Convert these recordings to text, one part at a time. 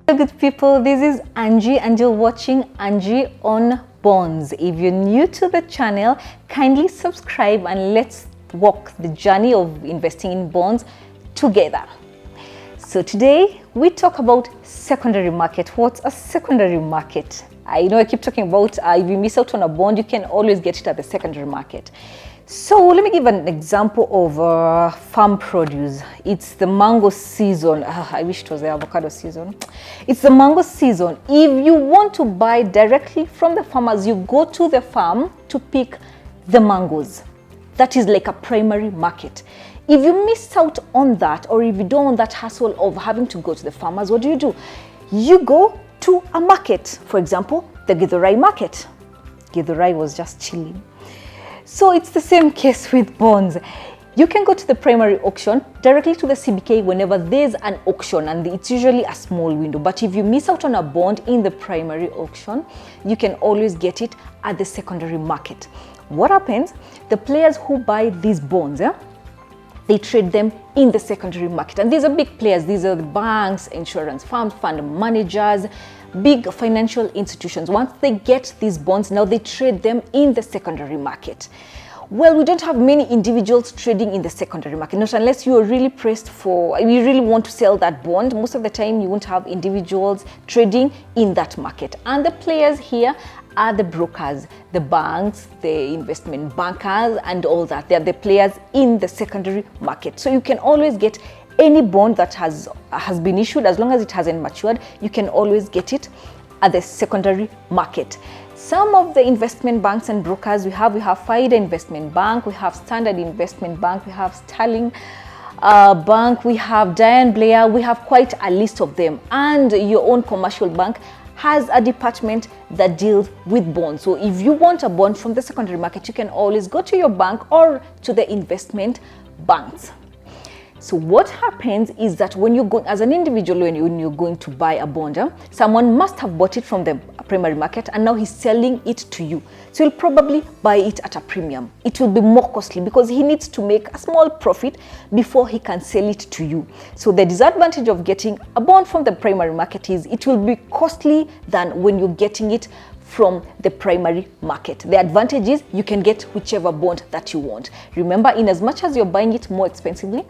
Hello good people, this is Angie and you're watching Angie on Bonds. If you're new to the channel, kindly subscribe and let's walk the journey of investing in bonds together. So today we talk about secondary market. What's a secondary market? I know I keep talking about if you miss out on a bond, you can always get it at the secondary market. So let me give an example of farm produce. It's the mango season. I wish it was the avocado season. It's the mango season. If you want to buy directly from the farmers, you go to the farm to pick the mangoes. That is like a primary market. If you miss out on that, or if you don't want that hassle of having to go to the farmers, what do? You go to a market. For example, the Githurai market. Githurai was just chilling. So it's the same case with bonds. You can go to the primary auction directly to the CBK whenever there's an auction, and it's usually a small window. But if you miss out on a bond in the primary auction, you can always get it at the secondary market. What happens? The players who buy these bonds, they trade them in the secondary market. And these are big players. These are the banks, insurance firms, fund managers, big financial institutions. Once they get these bonds, now they trade them in the secondary market. Well, we don't have many individuals trading in the secondary market, not unless you are really pressed for, you really want to sell that bond. Most of the time, you won't have individuals trading in that market. And the players here are the brokers, the banks, the investment bankers, and all that. They are the players in the secondary market. So you can always get any bond that has been issued, as long as it hasn't matured, you can always get it at the secondary market. Some of the investment banks and brokers we have FIDA Investment Bank, we have Standard Investment Bank, we have Sterling Bank, we have Diane Blair, we have quite a list of them. And your own commercial bank has a department that deals with bonds. So if you want a bond from the secondary market, you can always go to your bank or to the investment banks. So what happens is that when you go as an individual, when you're going to buy a bond, someone must have bought it from the primary market and now he's selling it to you. So you'll probably buy it at a premium. It will be more costly because he needs to make a small profit before he can sell it to you. So the disadvantage of getting a bond from the primary market is it will be costly than when you're getting it from the primary market. The advantage is you can get whichever bond that you want. Remember, in as much as you're buying it more expensively,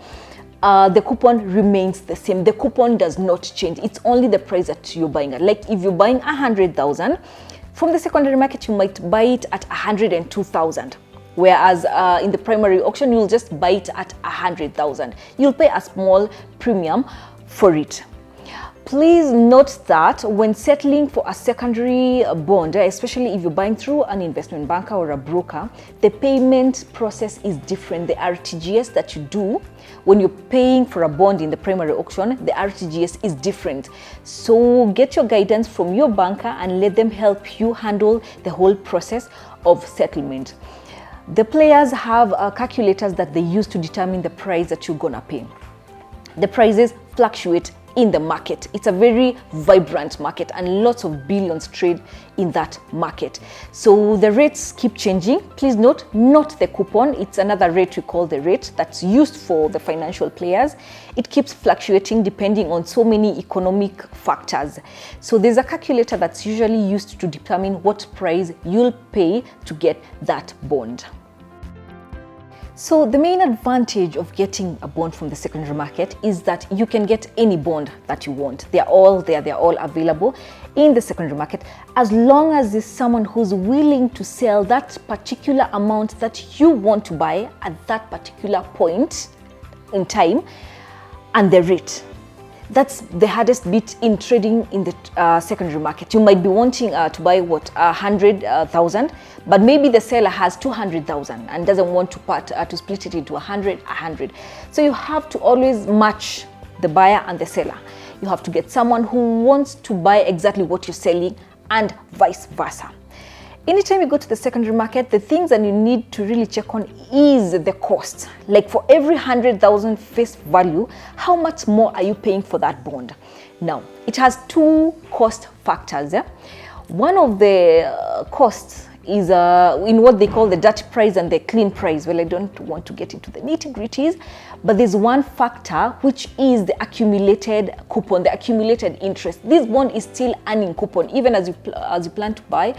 the coupon remains the same. The coupon does not change. It's only the price that you're buying at. Like if you're buying 100,000 from the secondary market, you might buy it at 102,000. Whereas in the primary auction, you'll just buy it at 100,000. You'll pay a small premium for it. Please note that when settling for a secondary bond, especially if you're buying through an investment banker or a broker, the payment process is different. The RTGS that you do when you're paying for a bond in the primary auction, the RTGS is different. So get your guidance from your banker and let them help you handle the whole process of settlement. The players have calculators that they use to determine the price that you're gonna pay. The prices fluctuate in the market. It's a very vibrant market and lots of billions trade in that market. So the rates keep changing. Please note, not the coupon. It's another rate we call the rate that's used for the financial players. It keeps fluctuating depending on so many economic factors. So there's a calculator that's usually used to determine what price you'll pay to get that bond. So the main advantage of getting a bond from the secondary market is that you can get any bond that you want. They're all there, they're all available in the secondary market, as long as there's someone who's willing to sell that particular amount that you want to buy at that particular point in time and the rate. That's the hardest bit in trading in the secondary market. You might be wanting to buy 100,000, but maybe the seller has 200,000 and doesn't want to split it into 100. So you have to always match the buyer and the seller. You have to get someone who wants to buy exactly what you're selling and vice versa. Anytime you go to the secondary market, the things that you need to really check on is the cost. Like for every 100,000 face value, how much more are you paying for that bond? Now, it has two cost factors. One of the costs is in what they call the dirty price and the clean price. Well, I don't want to get into the nitty-gritties, but there's one factor, which is the accumulated coupon, the accumulated interest. This bond is still earning coupon even as you plan to buy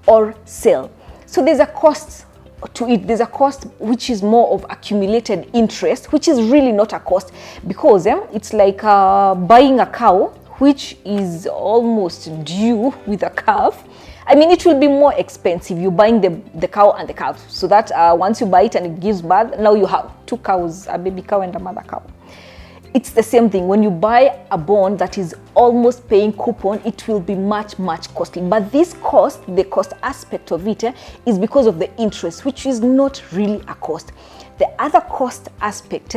or sell. So there's a cost to it. There's a cost which is more of accumulated interest, which is really not a cost, because it's like buying a cow which is almost due with a calf. I mean, it will be more expensive. You're buying the cow and the calf, so that once you buy it and it gives birth, now you have two cows, a baby cow and a mother cow. It's the same thing. When you buy a bond that is almost paying coupon, it will be much costly. But this cost, the cost aspect of it, is because of the interest, which is not really a cost. The other cost aspect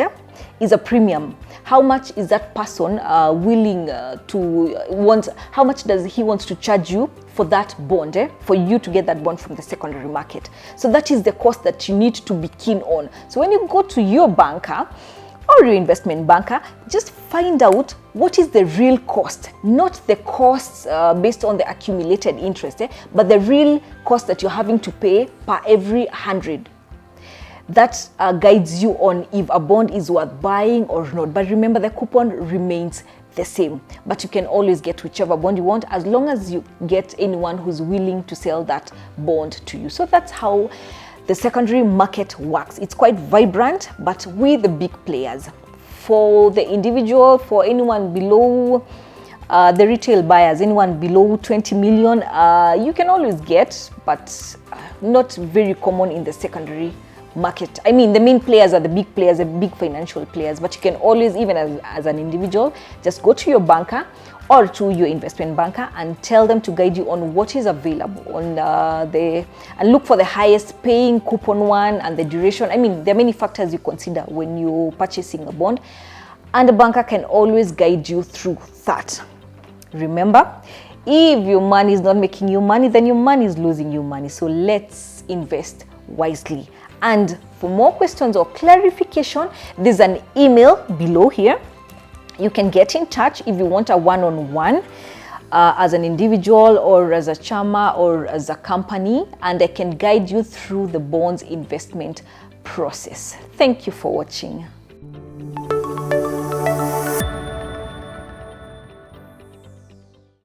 is a premium. How much is that person willing how much does he want to charge you for that bond, for you to get that bond from the secondary market? So that is the cost that you need to be keen on. So when you go to your banker or your investment banker, just find out what is the real cost, not the costs based on the accumulated interest, but the real cost that you're having to pay per every 100. That guides you on if a bond is worth buying or not. But remember, the coupon remains the same, but you can always get whichever bond you want, as long as you get anyone who's willing to sell that bond to you. So that's how the secondary market works. It's quite vibrant, but with the big players. For the individual, for anyone below the retail buyers, anyone below 20 million, you can always get, but not very common in the secondary market. I mean, the main players are the big players, the big financial players, but you can always, even as an individual, just go to your banker or to your investment banker and tell them to guide you on what is available on and look for the highest paying coupon one and the duration. I mean, there are many factors you consider when you're purchasing a bond, and the banker can always guide you through that. Remember, if your money is not making you money, then your money is losing you money. So let's invest wisely. And for more questions or clarification, there's an email below here. You can get in touch if you want a one-on-one as an individual or as a chama or as a company, and I can guide you through the bonds investment process. Thank you for watching.